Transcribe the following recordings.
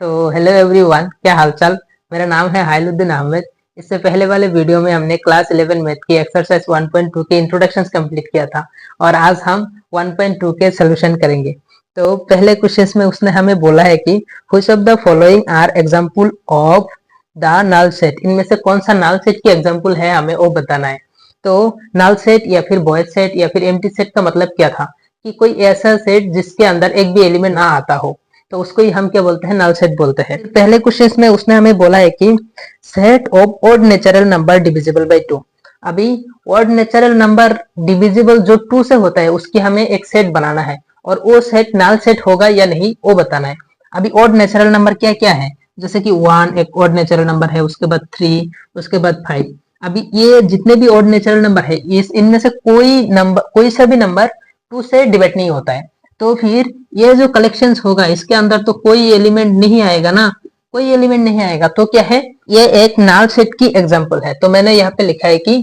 तो hello everyone, क्या हालचाल। मेरा नाम है हाइलुद्दीन अहमद। इससे पहले वाले वीडियो में हमने क्लास 11 मैथ की एक्सरसाइज 1.2 के इंट्रोडक्शंस कंप्लीट किया था और आज हम 1.2 के सोल्यूशन करेंगे। तो पहले क्वेश्चंस में उसने हमें बोला है कि which of the following are example of the null set. इनमें से कौन सा नल सेट की एग्जांपल है, हमें वो बताना है। तो नल सेट या फिर वॉइड सेट या फिर एम्प्टी सेट का मतलब क्या था कि कोई ऐसा सेट जिसके अंदर एक भी एलिमेंट ना आता हो, तो उसको ही हम क्या बोलते हैं, नल सेट बोलते हैं। पहले क्वेश्चन में उसने हमें बोला है कि set of odd natural number divisible by 2। अभी ऑड नेचुरल नंबर डिविजिबल जो 2 से होता है उसकी हमें एक सेट बनाना है और वो सेट नल सेट होगा या नहीं वो बताना है। अभी ऑड नेचुरल नंबर क्या क्या है, जैसे कि 1 एक ऑड नेचुरल नंबर है, उसके बाद 3, उसके बाद 5। अभी ये जितने भी ऑड नेचुरल नंबर है इनमें से कोई सा भी नंबर 2 से डिवाइड नहीं होता है। तो फिर ये जो कलेक्शंस होगा इसके अंदर तो कोई एलिमेंट नहीं आएगा ना, कोई एलिमेंट नहीं आएगा। तो क्या है, ये एक नल सेट की एग्जांपल है। तो मैंने यहाँ पे लिखा है कि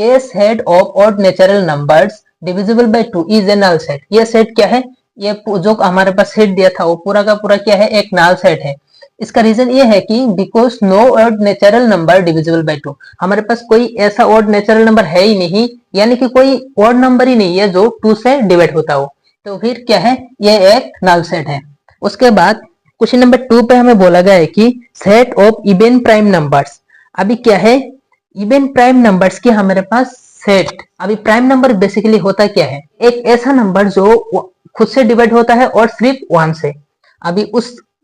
a set of odd natural numbers divisible by 2 is a null set. ये सेट क्या है, ये जो हमारे पास सेट दिया था वो पूरा का पूरा क्या है, एक नल सेट है। इसका रीजन ये है कि because no odd natural number divisible by 2। हमारे पास कोई ऐसा ऑड नेचुरल नंबर है ही नहीं, यानी कि कोई ऑड नंबर ही नहीं है जो 2 से डिवाइड होता हो। तो फिर क्या है, ये एक नल सेट है। उसके बाद क्वेश्चन नंबर 2 पे हमें बोला गया है कि set of even prime numbers. अभी क्या है, इवन प्राइम नंबर्स की हमारे पास सेट। अभी प्राइम नंबर बेसिकली होता क्या है, एक ऐसा नंबर जो खुद से डिवाइड होता है और सिर्फ 1 से। अभी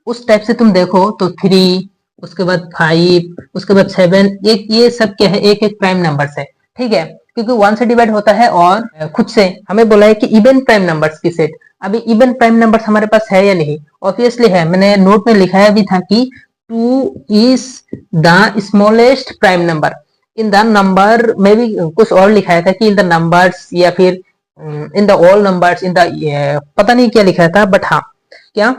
उस टाइप से तुम देखो तो 3, उसके बाद 5, उसके बाद 7, ये सब क्या है, एक एक प्राइम नंबर है। ठीक है, क्योंकि 1 से डिवाइड होता है और खुद से। हमें बोला है कि इवन प्राइम नंबर्स की सेट। अभी इवन प्राइम नंबर्स हमारे पास है या नहीं, ऑब्वियसली है। मैंने नोट में लिखाया भी था कि 2 is the smallest prime number in the number में भी कुछ और लिखाया था कि इन द नंबर्स या फिर in the all numbers in the पता नहीं क्या लिखा था, बट हाँ, क्या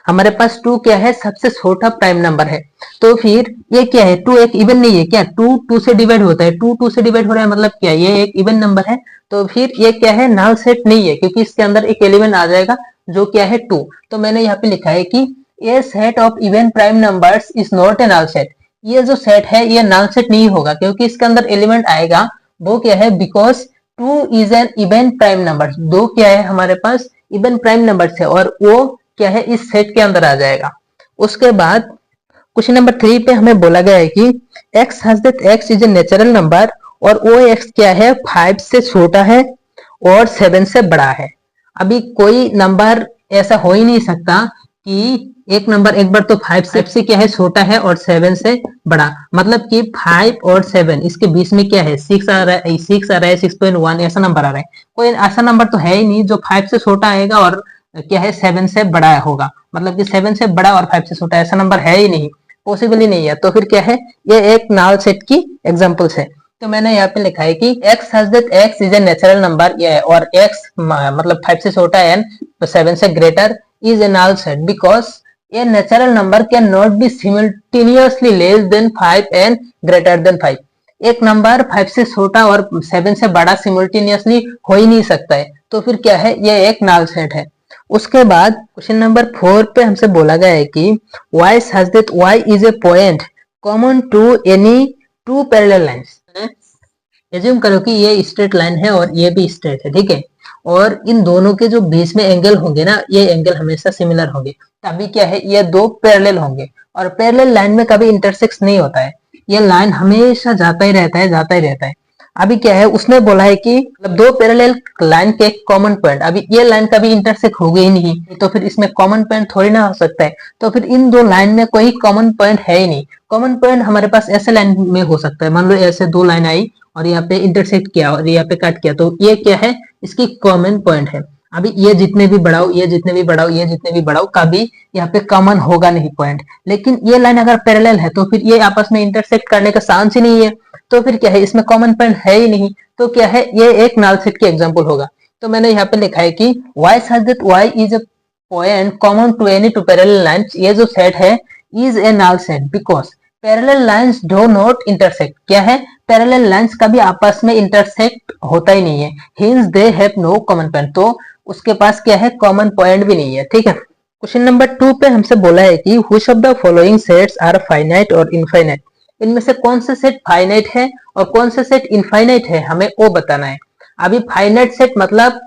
हमारे पास 2 क्या है, सबसे छोटा प्राइम नंबर है। तो फिर ये क्या है, 2 एक इवन नहीं है क्या, 2 से डिवाइड होता है, 2 से डिवाइड हो रहा है, मतलब क्या ये एक इवन नंबर है। तो फिर ये क्या है, नल सेट नहीं है, क्योंकि इसके अंदर एक एलिमेंट आ जाएगा जो क्या है 2। तो मैंने यहाँ पे लिखा है कि ये set of even prime numbers is not a null set. ये जो सेट है ये नल सेट नहीं होगा, क्योंकि इसके अंदर एलिमेंट आएगा वो क्या है, because 2 is an even prime number. 2 क्या है हमारे पास, इवन प्राइम नंबर है और वो क्या है, इस सेट के अंदर आ जाएगा। उसके बाद क्वेश्चन नंबर 3 पे हमें बोला गया है कि x has that x is a natural number और वो x क्या है, 5 से छोटा है और 7 से बड़ा है। अभी कोई नंबर ऐसा हो ही नहीं सकता कि एक नंबर एक बार तो 5 से क्या है, छोटा है और 7 से बड़ा। मतलब कि 5 और 7 इसके बीच में क्या है, 6 आ रहा है, 6 आ रहा है, 6.1 ऐसा नंबर आ रहा है। कोई ऐसा नंबर तो है ही नहीं जो 5 से छोटा आएगा और क्या है 7 से बड़ा होगा। मतलब कि 7 से बड़ा और 5 से छोटा ऐसा नंबर है ही नहीं, पॉसिबल ही नहीं है। तो फिर क्या है, ये एक नल सेट की एग्जांपल्स है। तो मैंने यहाँ पे लिखा है कि x has that x is a natural number और x मतलब 5 से छोटा एंड 7 से greater is a null set because a natural number can not be simultaneously less than 5 and greater than 5। एक नंबर 5 से छोटा और 7 से बड़ा सिमुल्टेनियसली हो ही नहीं सकता है। तो फिर क्या है, ये एक नल सेट है। उसके बाद क्वेश्चन नंबर 4 पे हमसे बोला गया है कि y such that y is a point common to any two parallel lines। Assume करो कि ये स्ट्रेट लाइन है और ये भी स्ट्रेट है, ठीक है, और इन दोनों के जो बीच में एंगल होंगे ना, ये एंगल हमेशा सिमिलर होंगे। तभी क्या है, ये दो पैरेलल होंगे और पैरेलल लाइन में कभी इंटरसेक्स नहीं होता है। ये लाइन हमेशा जाता ही रहता है, जाता ही रहता है। अभी क्या है, उसने बोला है कि मतलब दो पैरेलल लाइन के कॉमन पॉइंट, अभी ये लाइन कभी इंटरसेक्ट हो गई नहीं, तो फिर इसमें कॉमन पॉइंट थोड़ी ना हो सकता है। तो फिर इन दो लाइन में कोई कॉमन पॉइंट है ही नहीं। कॉमन पॉइंट हमारे पास ऐसे लाइन में हो सकता है, मान लो ऐसे दो लाइन आई और यहाँ पे इंटरसेक्ट किया और यहाँ पे कट किया, तो ये क्या है, इसकी कॉमन पॉइंट है। अभी ये जितने भी बढ़ाओ, ये जितने भी बढ़ाओ, ये जितने भी बढ़ाओ, कभी यहाँ पे कॉमन होगा नहीं पॉइंट। लेकिन ये लाइन अगर पैरेलल है तो फिर ये आपस में इंटरसेक्ट करने का चांस ही नहीं है। तो फिर क्या है, इसमें कॉमन पॉइंट है ही नहीं। तो क्या है, ये एक नल सेट की एग्जांपल होगा। तो मैंने यहाँ पे लिखा है कि y such that y is a point common to any two parallel lines। ये जो सेट है is a null set because parallel lines do not intersect। क्या है, पैरेलल लाइंस कभी आपस में इंटरसेक्ट होता ही नहीं है। hence they have no common point। तो उसके पास क्या है, कॉमन पॉइंट भी नहीं है, ठीक है। क्वेश्चन नंबर 2 पे हमसे बोला है कि which of the following sets are finite और इनफाइनाइट। इनमें से कौन से सेट फाइनाइट है और कौन से सेट इनफाइनाइट है, हमें वो बताना है। अभी फाइनाइट सेट मतलब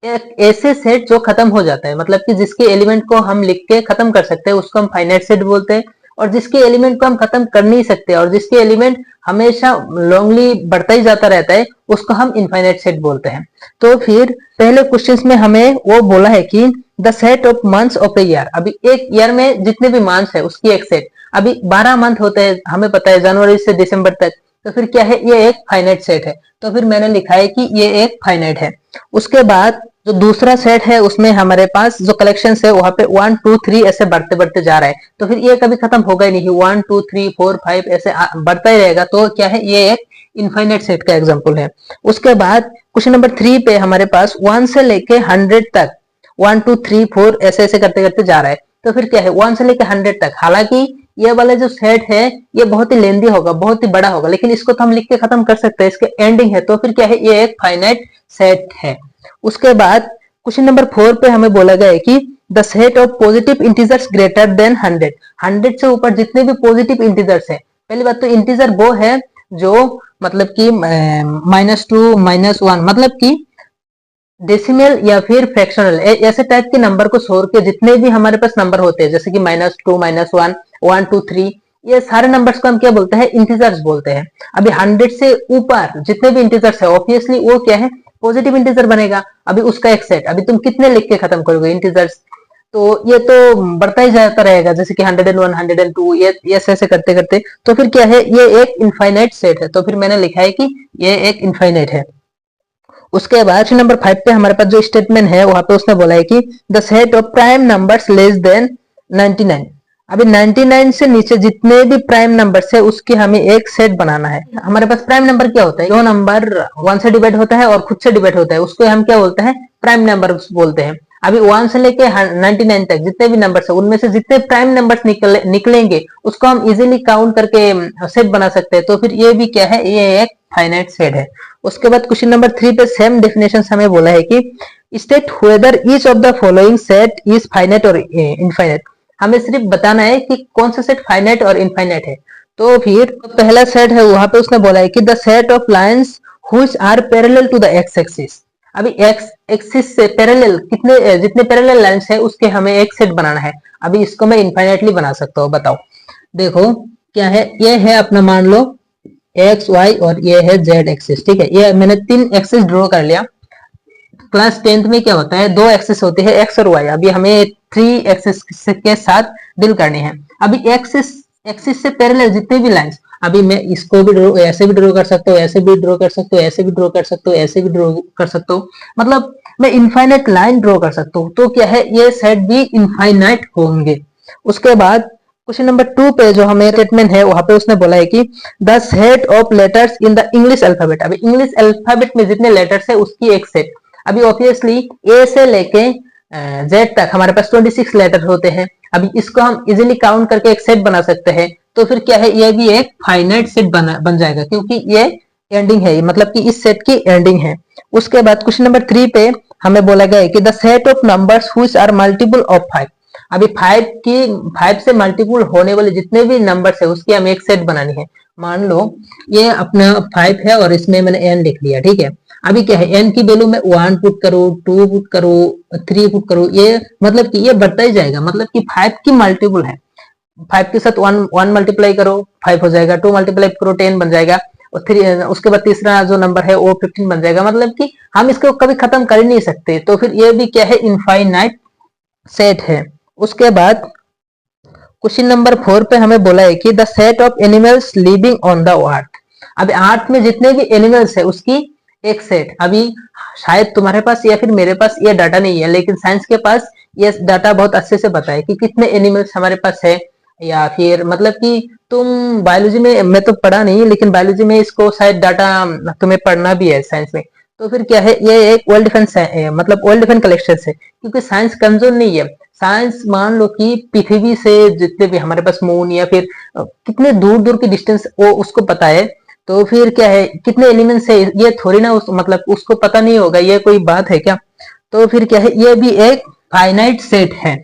एक ऐसे सेट जो खत्म हो जाता है, मतलब कि जिसके एलिमेंट को हम लिख के खत्म कर सकते हैं उसको हम फाइनाइट सेट बोलते हैं। और जिसके एलिमेंट को हम खत्म कर नहीं सकते और जिसके एलिमेंट हमेशा लॉन्गली बढ़ता ही जाता रहता है उसको हम इनफाइनाइट सेट बोलते हैं। तो फिर पहले क्वेश्चंस में हमें वो बोला है कि the set of months of a year. अभी एक ईयर में जितने भी मंथ्स है उसकी एक सेट। अभी 12 मंथ होते हैं, हमें पता है, जनवरी से दिसंबर तक। तो फिर क्या है, ये एक फाइनाइट सेट है। तो फिर मैंने लिखा है कि ये एक फाइनाइट है। उसके बाद जो दूसरा सेट है उसमें हमारे पास जो कलेक्शन है वहां पे 1 2 3 ऐसे बढ़ते बढ़ते जा रहा है। तो फिर ये कभी खत्म होगा ही नहीं, 1 2 3 4 5 ऐसे बढ़ता ही रहेगा। तो क्या है, ये एक इनफाइनाइट सेट का एग्जाम्पल है। उसके बाद क्वेश्चन नंबर 3 पे हमारे पास 1 से लेके 100 तक 1 2 3 4 ऐसे ऐसे करते करते जा रहा है। तो फिर क्या है, 1 से लेके 100 तक। हालांकि ये वाला जो सेट है ये बहुत ही लेंदी होगा, बहुत ही बड़ा होगा, लेकिन इसको तो हम लिख के खत्म कर सकते हैं, इसके एंडिंग है। तो फिर क्या है, ये एक फाइनाइट सेट है। उसके बाद क्वेश्चन नंबर 4 पे हमें बोला गया है कि the set of positive integers greater than 100। 100 से ऊपर जितने भी पॉजिटिव इंटीजर्स है, पहली बात तो इंटीजर वो है जो मतलब कि -2 -1 मतलब कि डेसिमल या फिर फ्रैक्शनल ऐसे टाइप के नंबर को छोड़ के जितने भी हमारे पास नंबर होते हैं, जैसे कि -2 -1 1 2 3, ये सारे नंबर्स को हम क्या बोलते हैं, इंटीजर्स बोलते हैं। अभी 100 से ऊपर जितने भी इंटीजर्स है ऑब्वियसली वो क्या है, पॉजिटिव इंटीजर बनेगा। अभी उसका एक सेट, अभी तुम कितने लिख के खत्म करोगे इंटीजर्स, तो ये तो बढ़ता ही जाता रहेगा, जैसे कि 101 102 ये ऐसे करते करते। तो फिर क्या है, ये एक इनफाइनाइट सेट है। तो फिर मैंने लिखा है कि ये एक इनफाइनाइट है। उसके बाद क्वेश्चन नंबर 5 पे हमारे पास जो स्टेटमेंट है वहां पे उसने बोला है कि the set of prime numbers less than 99। अभी 99 से नीचे जितने भी प्राइम नंबर्स है उसकी हमें एक सेट बनाना है। हमारे पास प्राइम नंबर क्या होता है, जो नंबर 1 से डिवाइड होता है और खुद से डिवाइड होता है उसको हम क्या बोलते हैं, प्राइम नंबर बोलते हैं। अभी 1 से लेके 99 तक जितने भी नंबर्स है उनमें से जितने प्राइम नंबर्स निकलेंगे उसको हम इजीली काउंट करके सेट बना सकते हैं। तो फिर ये भी क्या है, ये एक फाइनाइट सेट है। उसके बाद क्वेश्चन नंबर 3 पे सेम डेफिनेशन हमें बोला है कि state whether each of the following set is finite और इनफाइनाइट। हमें सिर्फ बताना है कि कौन सा सेट फाइनाइट और इनफाइनाइट है। तो फिर पहला सेट है वहां पे उसने बोला है कि the set of lines which are parallel to the x axis. अभी एक्स एक्सिस से पैरेलल कितने जितने पैरेलल लाइंस है उसके हमें एक सेट बनाना है। अभी इसको मैं इनफाइनाइटली बना सकता हूँ, बताओ। देखो क्या है, ये है अपना मान लो एक्स वाई और ये है जेड एक्सिस। ठीक है, ये मैंने 3 एक्सिस ड्रॉ कर लिया। क्लास 10th में क्या होता है, 2 एक्सिस होती है एक्स और वाई। अभी हमें 3 एक्सिस के साथ डील करनी है। अभी एक्सिस एक्सिस से पैरेलल जितने भी लाइंस, अभी मैं इसको भी ड्रॉ ऐसे भी ड्रॉ कर सकता हूँ, ऐसे भी ड्रॉ कर सकता हूँ, ऐसे भी ड्रॉ कर सकता हूँ, ऐसे भी ड्रॉ कर सकता हूँ, मतलब मैं इनफाइनाइट लाइन ड्रॉ कर सकता हूँ। तो क्या है, ये सेट भी इनफाइनाइट होंगे। उसके बाद क्वेश्चन नंबर 2 पे जो हमें स्टेटमेंट है वहां पे उसने बोला है कि the set of letters in the English alphabet. अभी इंग्लिश अल्फाबेट में जितने लेटर्स है उसकी एक सेट। अभी ऑब्वियसली ए से लेके जेड तक हमारे पास 26 लेटर होते हैं। अभी इसको हम इजीली काउंट करके एक सेट बना सकते हैं। तो फिर क्या है, ये भी एक फाइनाइट सेट बन जाएगा क्योंकि ये एंडिंग है, मतलब कि इस सेट की एंडिंग है। उसके बाद क्वेश्चन नंबर 3 पे हमें बोला गया है कि the set of numbers which are multiple of 5। अभी 5 से मल्टीपल होने वाले जितने भी नंबर्स है उसकी हमें एक सेट बनानी है। मान लो ये अपना 5 है और इसमें मैंने n लिख लिया। ठीक है, अभी क्या है, n की वैल्यू में 1 पुट करो, 2 पुट करो, 3 पुट करो, ये मतलब कि ये बढ़ता ही जाएगा, मतलब कि 5 की मल्टीपल है। 5 के साथ 1 मल्टीप्लाई करो 5 हो जाएगा, 2 मल्टीप्लाई करो 10 बन जाएगा, और 3 उसके बाद तीसरा जो नंबर है वो 15 बन जाएगा। मतलब कि हम इसको कभी खत्म कर ही नहीं सकते। तो फिर ये भी क्या है, इनफाइनाइट सेट है। उसके बाद क्वेश्चन नंबर 4 पे हमें बोला है कि the set of animals living on the earth. अब अर्थ में जितने भी एनिमल्स है उसकी एक सेट। अभी शायद तुम्हारे पास या फिर मेरे पास ये डाटा नहीं है, लेकिन साइंस के पास ये डाटा बहुत अच्छे से पता है कि कितने एनिमल्स हमारे पास है। या फिर मतलब कि तुम बायोलॉजी में, मैं तो पढ़ा नहीं लेकिन बायोलॉजी में इसको शायद डाटा तुम्हें पढ़ना भी है साइंस में। तो फिर क्या है, ये एक वेल डिफाइंड मतलब वेल डिफाइंड कलेक्शन है, क्योंकि साइंस कमजोर नहीं है। साइंस मान लो कि पृथ्वी से जितने भी हमारे पास मून या फिर कितने दूर दूर की डिस्टेंस वो उसको पता है। तो फिर क्या है, कितने एलिमेंट्स है ये थोड़ी ना मतलब उसको पता नहीं होगा, ये कोई बात है क्या। तो फिर क्या है, ये भी एक फाइनाइट सेट है।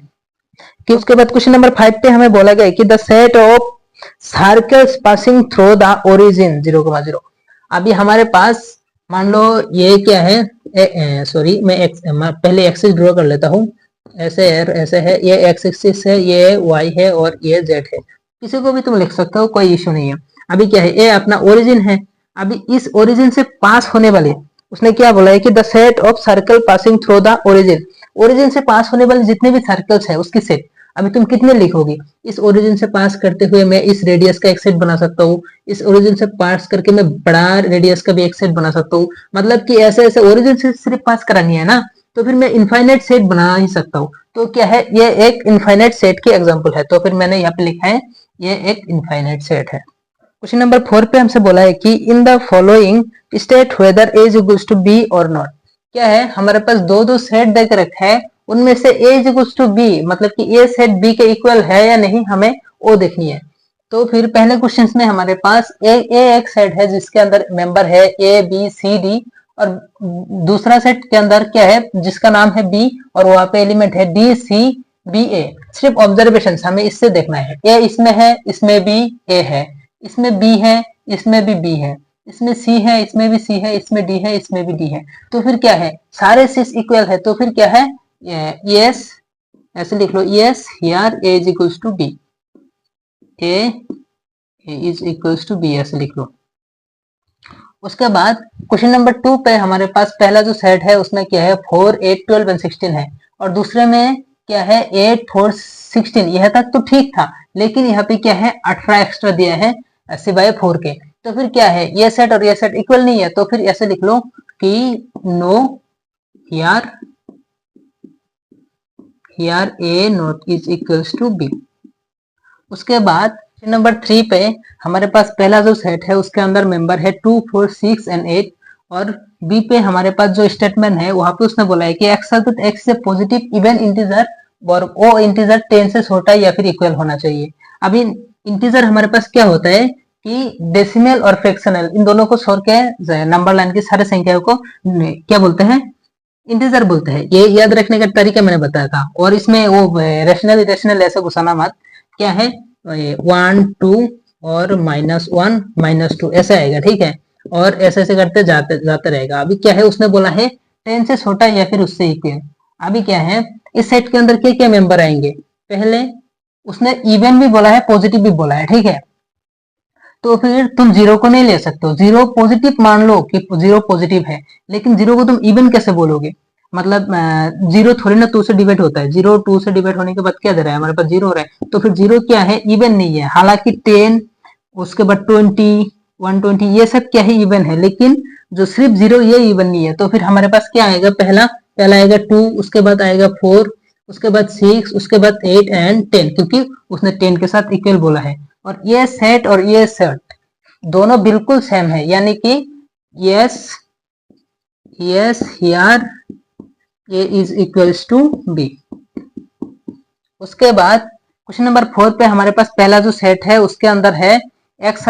कि उसके बाद क्वेश्चन नंबर 5 पे हमें बोला गया कि the set of circles passing through the origin 0,0। अभी हमारे पास मान लो ये क्या है, सॉरी मैं पहले एक्सिस ड्रॉ कर लेता हूँ। ऐसे है, ये एक्स एक्सिस है, ये वाई है और ये जेड है। किसी को भी तुम लिख सकते हो, कोई इश्यू नहीं है। अभी क्या है, ये अपना ओरिजिन है। अभी इस ओरिजिन से पास होने वाले, उसने क्या बोला है कि the set of circle passing through the origin, origin से पास होने वाले जितने भी सर्कल्स है उसकी सेट। अभी तुम कितने लिखोगे, इस ओरिजिन से पास करते हुए मैं इस रेडियस का एक सेट बना सकता हूँ, इस ओरिजिन से पास करके मैं बड़ा रेडियस का भी एक सेट बना सकता हूँ। मतलब कि ऐसे ऐसे ओरिजिन से सिर्फ पास करानी है ना, तो फिर मैं इनफाइनाइट सेट बना ही सकता हूँ। तो क्या है, ये एक इनफाइनाइट सेट की एग्जांपल है, तो फिर मैंने यहाँ पे लिखा है ये एक इनफाइनाइट सेट है। क्वेश्चन नंबर 4 पे हमसे बोला है कि in the following state whether A is equals to B और नॉट। क्या है, हमारे पास दो सेट देकर रखा है, उनमें से ए इज इक्वल्स टू बी, मतलब कि ए सेट बी के इक्वल है या नहीं, हमें वो देखनी है। तो फिर पहले क्वेश्चन में हमारे पास ए एक सेट है जिसके अंदर मेंबर है ए बी सी डी, और दूसरा सेट के अंदर क्या है जिसका नाम है बी, और वहां पे एलिमेंट है डी सी बी ए। सिर्फ ऑब्जर्वेशन हमें इससे देखना है, ए इसमें है, इसमें भी ए है, इसमें बी है, इसमें भी बी है, इसमें सी है, इसमें भी सी है, इसमें डी है, इसमें भी डी है। तो फिर क्या है, सारे सीस इक्वल है, तो फिर क्या है, यस, ऐसे लिख लो, yes here A is equals to B, A is equals to B, ऐसे लिख लो। उसके बाद क्वेश्चन नंबर 2 पे हमारे पास पहला जो सेट है उसमें क्या है 4, 8, 12 एंड 16 है, और दूसरे में क्या है 8, 4, 16। यह तक तो ठीक था, लेकिन यहाँ पे क्या है 18 एक्स्ट्रा दिया है सिवाय 4 के। तो फिर क्या है, ये सेट और ये सेट इक्वल नहीं है, तो फिर ऐसे लिख लो कि no here A not is equals to B. उसके बाद नंबर 3 पे हमारे पास पहला जो सेट है उसके अंदर मेंबर है 2, 4, 6 एंड 8, और बी पे हमारे पास जो स्टेटमेंट है वहां पे उसने बोला है कि एक्स से पॉजिटिव इवन इंटीजर और वो इंटीजर 10 से छोटा या फिर इक्वल होना चाहिए। अभी इंटीजर हमारे पास क्या होता है कि डेसिमल और फ्रैक्शनल, इन दोनों को छोड़ के नंबर लाइन की सारी संख्याओं को क्या बोलते हैं, इंटीजर बोलते हैं। ये याद रखने का तरीका मैंने बताया था, और इसमें वो रेशनल इरेशनल ऐसे घुसाना मत। क्या है 1, 2 और -1, -2 ऐसा आएगा, ठीक है, और ऐसे ऐसे करते जाते रहेगा। अभी क्या है, उसने बोला है 10 से छोटा या फिर उससे इक्वल। अभी क्या है, इस सेट के अंदर क्या क्या मेंबर आएंगे, पहले उसने इवन भी बोला है, पॉजिटिव भी बोला है, ठीक है। तो फिर तुम जीरो को नहीं ले सकते हो, जीरो पॉजिटिव मान लो कि जीरो पॉजिटिव है, लेकिन जीरो को तुम इवन कैसे बोलोगे, मतलब जीरो थोड़ी ना 2 से डिवाइड होता है, जीरो 2 से डिवाइड होने के बाद क्या दे रहा है, हमारे पास जीरो हो रहा है, तो फिर जीरो क्या है, इवन नहीं है। हालांकि 10, उसके बाद 20, 120 ये सब क्या है, इवन है, लेकिन जो सिर्फ जीरो ये इवन नहीं है। तो फिर हमारे पास क्या आएगा, पहला आएगा 2, उसके बाद आएगा 4, उसके बाद 6, उसके बाद 8 एंड 10, क्योंकि उसने 10 के साथ इक्वल बोला है। और ये सेट और ये सेट दोनों बिल्कुल सेम है, यानी कि yes here A is equals to B. उसके बाद क्वेश्चन नंबर 4 पे हमारे पास पहला जो सेट है उसके अंदर है x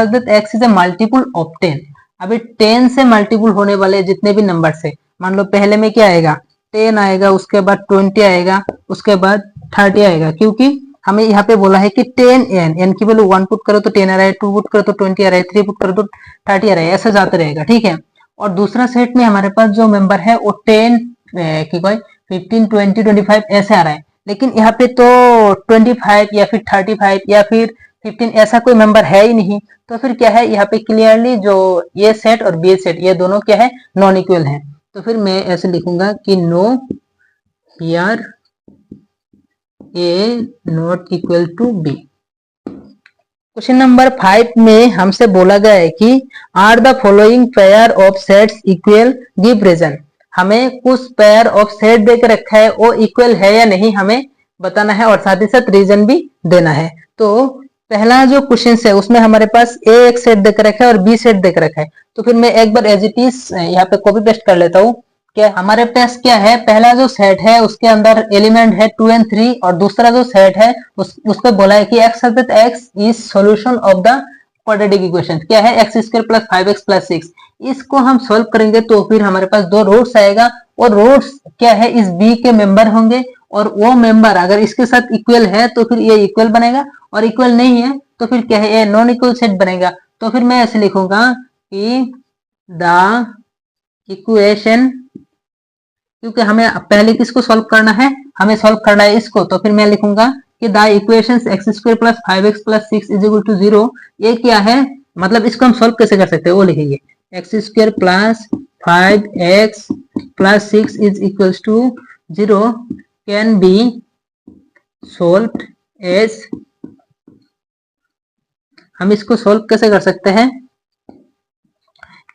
is a multiple of 10। अभी 10 से मल्टीपल होने वाले जितने भी नंबर है, मान लो पहले में क्या आएगा, 10 आएगा, उसके बाद 20 आएगा, उसके बाद 30 आएगा, क्योंकि हमें यहाँ पे बोला है कि 10n, n की वैल्यू 1 पुट करो तो 10 आ रहा है, 2 पुट करो तो 20 आ रहा है, 3 पुट करो तो 30 आ रहा है, ऐसा जाते रहेगा, ठीक है। और दूसरा सेट में हमारे पास जो मेंबर है वो 10 की कोई 15, 20, 25 ऐसे आ रहा है, लेकिन यहाँ पे तो 25 या फिर 35 या फिर 15 ऐसा कोई मेंबर है ही नहीं। तो फिर क्या है, यहाँ पे क्लियरली जो ये सेट और बी सेट ये दोनों क्या है, नॉन इक्वल है। तो फिर मैं ऐसे लिखूंगा कि no here A not equal to B. Question number 5 में हमसे बोला गया है कि are the following pair of sets equal, give reason. हमें कुछ पेयर ऑफ सेट देकर रखा है, वो इक्वल है या नहीं हमें बताना है, और साथ ही साथ रीजन भी देना है। तो पहला जो क्वेश्चन है उसमें हमारे पास ए एक सेट देकर रखा है और बी सेट देकर रखा है। तो फिर मैं एक बार एज इट इज यहाँ पे कॉपी पेस्ट कर लेता हूँ। क्या हमारे पास क्या है, पहला जो सेट है उसके अंदर एलिमेंट है 2 और 3, और दूसरा जो सेट है उसको बोला है कि x is solution of the quadratic equation. क्या है, x² + 5x + 6। इसको हम सॉल्व करेंगे तो फिर हमारे पास दो रूट्स आएगा, और रूट्स क्या है, इस b के मेंबर होंगे, और वो मेंबर अगर इसके साथ इक्वल है तो फिर ये इक्वल बनेगा, और इक्वल नहीं है तो फिर क्या है, ये नॉन इक्वल सेट बनेगा। तो फिर मैं ऐसे लिखूंगा कि द इक्वेशन, क्योंकि हमें पहले किसको सॉल्व करना है, हमें सॉल्व करना है इसको, तो फिर मैं लिखूंगा कि the equations x square plus 5x plus 6 is equal to 0। ये क्या है, मतलब इसको हम सॉल्व कैसे कर सकते हैं वो लिखेंगे, x square plus 5x plus 6 is equal to 0 can be solve as, हम इसको सोल्व कैसे कर सकते हैं,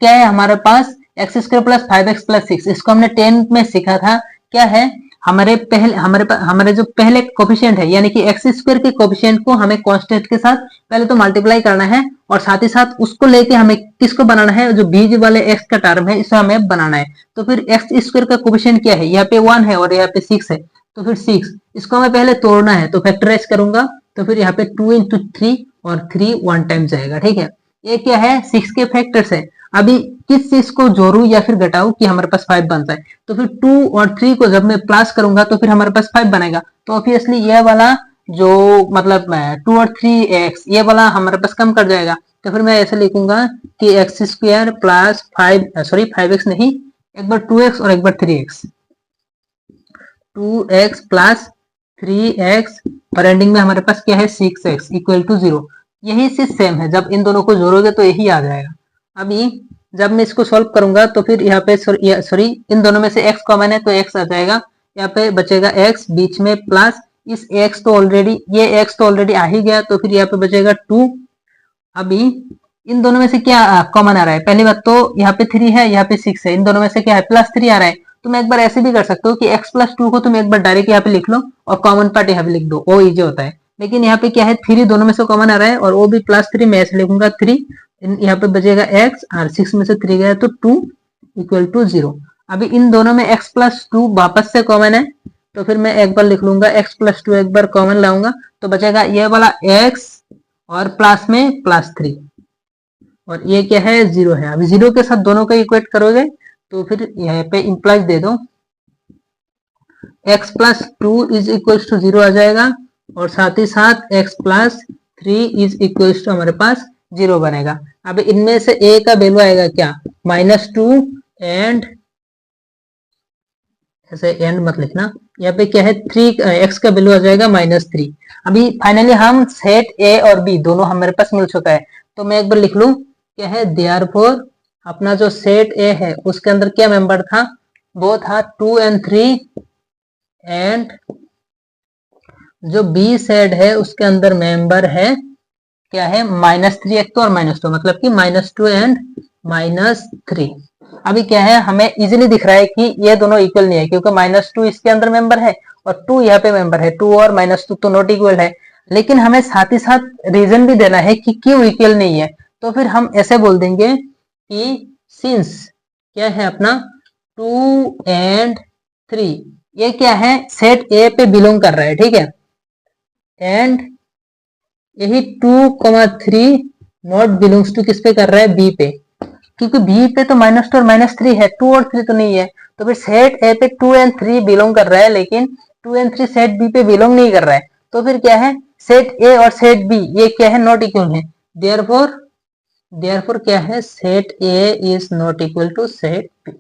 क्या है हमारे पास x square plus 5x plus 6, इसको हमने 10 में सीखा था। क्या है, हमारे जो पहले कोफिशिएंट है यानी कि एक्स स्क्वायर के कोफिशिएंट को हमें कांस्टेंट के साथ पहले तो मल्टीप्लाई करना है, और साथ ही साथ उसको लेके हमें किसको बनाना है, जो बीच वाले एक्स का टर्म है इसे हमें बनाना है। तो फिर एक्स स्क्वायर का कोफिशिएंट क्या है, यहाँ पे 1 है और यहाँ पे 6 है, तो फिर 6 इसको हमें पहले तोड़ना है, तो फैक्टराइज करूंगा, तो फिर यहाँ पे 2 into 3 और 3 1 टाइम जाएगा। ठीक है, ये क्या है, 6 के फैक्टर्स है। अभी किस चीज को जोड़ू या फिर घटाऊं कि हमारे पास 5 बनता है, तो फिर 2 और 3 को जब मैं प्लस करूंगा तो फिर हमारे पास 5 बनेगा। तो ऑब्वियसली ये वाला जो मतलब 2 और 3 एक्स ये वाला हमारे पास कम कर जाएगा। तो फिर मैं ऐसे लिखूंगा कि एक्स स्क्वायर प्लस 5x नहीं, एक बार 2x और एक बार 3x, 2x प्लस 3x और एंडिंग में हमारे पास क्या है 6x इक्वल टू 0। यही चीज सेम है, जब इन दोनों को जोड़ोगे तो यही आ जाएगा। अभी जब मैं इसको सॉल्व करूंगा तो फिर यहाँ पे सॉरी इन दोनों में से x कॉमन है तो x आ जाएगा, यहाँ पे बचेगा x बीच में प्लस इस x तो ऑलरेडी ये x तो ऑलरेडी आ ही गया, तो फिर यहाँ पे बचेगा 2। अभी इन दोनों में से क्या कॉमन आ रहा है, पहली बात तो यहाँ पे 3 है यहाँ पे 6 है, इन दोनों में से क्या है +3 आ रहा है। तो मैं एक बार ऐसे भी कर सकता हूँ कि x प्लस 2 को तुम एक बार डायरेक्ट यहाँ पे लिख लो और कॉमन पार्ट यहाँ पे लिख दो, वो इजी होता है। लेकिन यहाँ पे क्या है 3 दोनों में से कॉमन आ रहा है और वो भी +3, मैं ऐसे लिखूंगा 3, यहाँ पे बचेगा x और 6 में से 3 गया तो 2 इक्वल टू 0। अभी इन दोनों में x प्लस 2 वापस से कॉमन है, तो फिर मैं एक बार लिख लूंगा x प्लस 2 एक बार कॉमन लाऊंगा तो बचेगा ये वाला x और प्लस में +3 और ये क्या है 0 है। अभी 0 के साथ दोनों का इक्वेट करोगे तो फिर यहाँ पे इंप्लाइज दे दो, x plus 2 is equal to 0 आ जाएगा और साथ ही साथ x plus 3 is equal to हमारे पास 0 बनेगा। अब इनमें से a का वैल्यू आएगा क्या, -2 एंड ऐसे एंड मत लिखना, यहाँ पे क्या है 3 x का वैल्यू आ जाएगा -3। अभी फाइनली हम सेट a और b दोनों हमारे पास मिल चुका है, तो मैं एक बार लिख लूं क्या है देयरफॉर अपना जो सेट a है उसके अंदर क्या मेंबर था, वो था 2 and 3 एंड जो b सेट है उसके अंदर मेंबर है क्या है -3 एक तो और -2, मतलब कि -2 एंड -3। अभी क्या है हमें इजीली दिख रहा है कि ये दोनों इक्वल नहीं है, क्योंकि -2 इसके अंदर मेंबर है और 2 यहाँ पे मेंबर है, 2 और -2 तो नॉट इक्वल है। लेकिन हमें साथ ही साथ रीजन भी देना है कि क्यों इक्वल नहीं है, तो फिर हम ऐसे बोल देंगे कि सिंस क्या है अपना 2 एंड 3 ये क्या है सेट ए पे बिलोंग कर रहा है, ठीक है, एंड यही 2,3 नॉट बिलोंग्स टू किस पे कर रहा है, बी पे, क्योंकि बी पे तो -2 और -3 है, 2 और 3 तो नहीं है। तो फिर सेट ए पे 2 एंड 3 बिलोंग कर रहा है, लेकिन 2 एंड 3 सेट बी पे बिलोंग नहीं कर रहा है। तो फिर क्या है सेट ए और सेट बी ये क्या है नॉट इक्वल है, देयरफॉर क्या है set A is not equal to set B.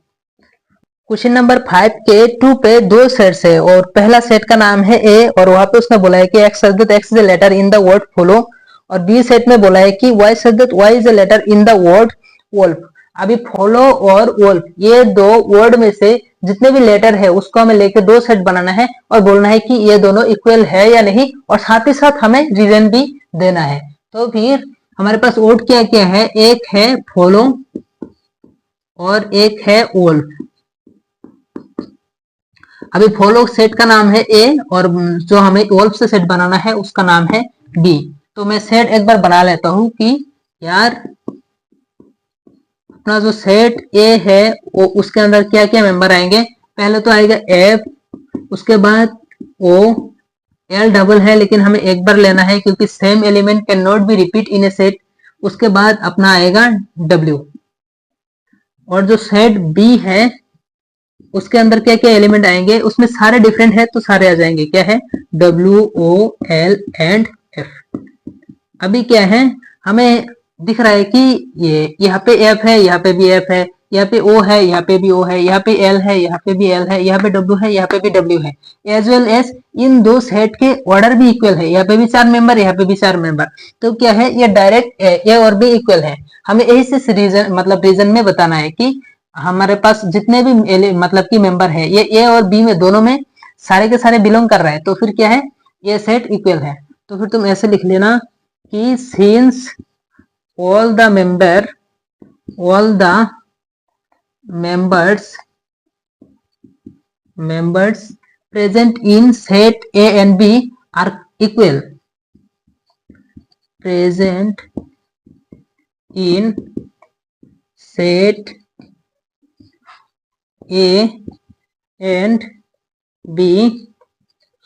Question number 5 के 2 पे दो सेट्स है और पहला सेट का नाम है ए और वहां पे उसने बोला है कि x such that x is a letter in the word follow, और बी सेट में बोला है कि y such that y is a letter in the word wolf. अभी फॉलो और वोल्फ ये दो वर्ड में से जितने भी लेटर है उसको हमें लेके दो सेट बनाना है और बोलना है कि ये दोनों इक्वल है या नहीं, और साथ ही साथ हमें रीजन भी देना है। तो फिर हमारे पास वर्ड क्या क्या है, एक है फॉलो और एक है वोल्फ। अभी फॉलो सेट का नाम है ए और जो हमें वोल्फ से सेट बनाना है उसका नाम है बी। तो मैं सेट एक बार बना लेता हूं कि यार अपना जो सेट ए है वो उसके अंदर क्या क्या मेंबर आएंगे, पहले तो आएगा एफ, उसके बाद ओ, एल डबल है लेकिन हमें एक बार लेना है क्योंकि same element can not be repeat in A set. उसके बाद अपना आएगा डब्ल्यू, और जो सेट बी है उसके अंदर क्या क्या एलिमेंट आएंगे, उसमें सारे डिफरेंट है तो सारे आ जाएंगे। क्या है, WOL एंड F। अभी क्या है, हमें दिख रहा है कि ये यहाँ पे F है, यहाँ पे भी F है, यहाँ पे O है, यहाँ पे भी O है, यहाँ पे L है, यहाँ पे भी L है, यहाँ पे W है, यहाँ पे भी W है, एज वेल एज इन दो सेट के ऑर्डर भी इक्वल है। यहाँ पे भी 4 मेंबर, यहाँ पे भी 4 मेंबर, तो क्या है, ये डायरेक्ट ए और बी इक्वल है। हमें यही से रीजन मतलब रीजन में बताना है कि हमारे पास जितने भी मतलब कि मेंबर है, ये ए और बी में दोनों में सारे के सारे बिलोंग कर रहा है, तो फिर क्या है, ये सेट इक्वल है। तो फिर तुम ऐसे लिख लेना कि since all the members present in set A and B are equal, present in set A and B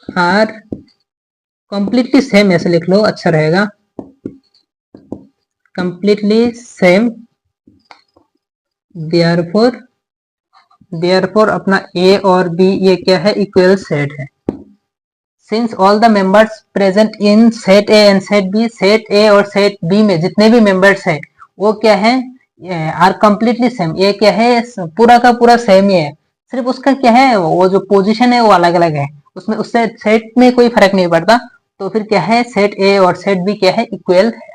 are completely same, ऐसे लिख लो, अच्छा रहेगा, completely same, therefore अपना A और B ये क्या है, इक्वल सेट है। Since all the members present in set A and set B, set A और set B में जितने भी members हैं वो क्या है, आर कम्प्लीटली सेम, ये क्या है, पूरा का पूरा सेम ही है, सिर्फ उसका क्या है, वो जो पोजीशन है वो अलग अलग है, उसमें उससे सेट में कोई फर्क नहीं पड़ता। तो फिर क्या है, सेट ए और सेट बी क्या है, इक्वल है।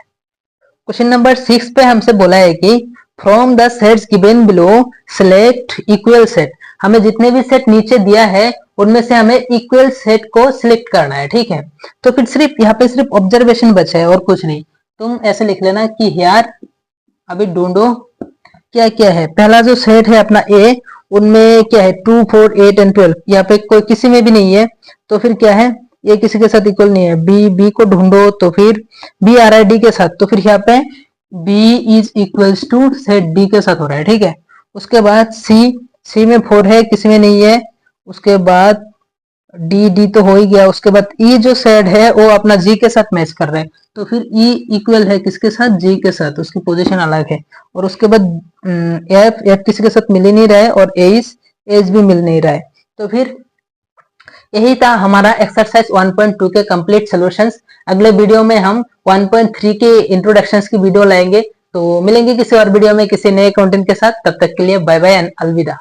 क्वेश्चन नंबर 6 पे हमसे बोला है कि from the sets given below select equal set. हमें जितने भी सेट नीचे दिया है उनमें से हमें इक्वल सेट को सिलेक्ट करना है, ठीक है। तो फिर सिर्फ यहाँ पे सिर्फ ऑब्जर्वेशन बचा है और कुछ नहीं। तुम ऐसे लिख लेना कि यार अभी ढूंढो क्या क्या है। पहला जो सेट है अपना ए, उनमें क्या है 2, 4, 8 एंड 12, यहाँ पे कोई किसी में भी नहीं है, तो फिर क्या है, ये किसी के साथ इक्वल नहीं है। बी को ढूंढो, तो फिर बी आ रहा है डी के साथ, तो फिर यहाँ पे B is equals to set D के साथ हो रहा है, ठीक है। उसके बाद सी में 4 है, किसी में नहीं है। उसके बाद डी तो हो ही गया। उसके बाद ई जो सेट है वो अपना जी के साथ मैच कर रहा है, तो फिर ई इक्वल है किसके साथ, जी के साथ, उसकी पोजीशन अलग है। और उसके बाद एफ किसी के साथ मिल ही नहीं रहा है, और एज भी मिल नहीं रहा है। तो फिर यही था हमारा एक्सरसाइज 1.2 के कंप्लीट सॉल्यूशंस। अगले वीडियो में हम 1.3 के इंट्रोडक्शंस की वीडियो लाएंगे। तो मिलेंगे किसी और वीडियो में किसी नए कंटेंट के साथ, तब तक के लिए बाय बाय एंड अलविदा।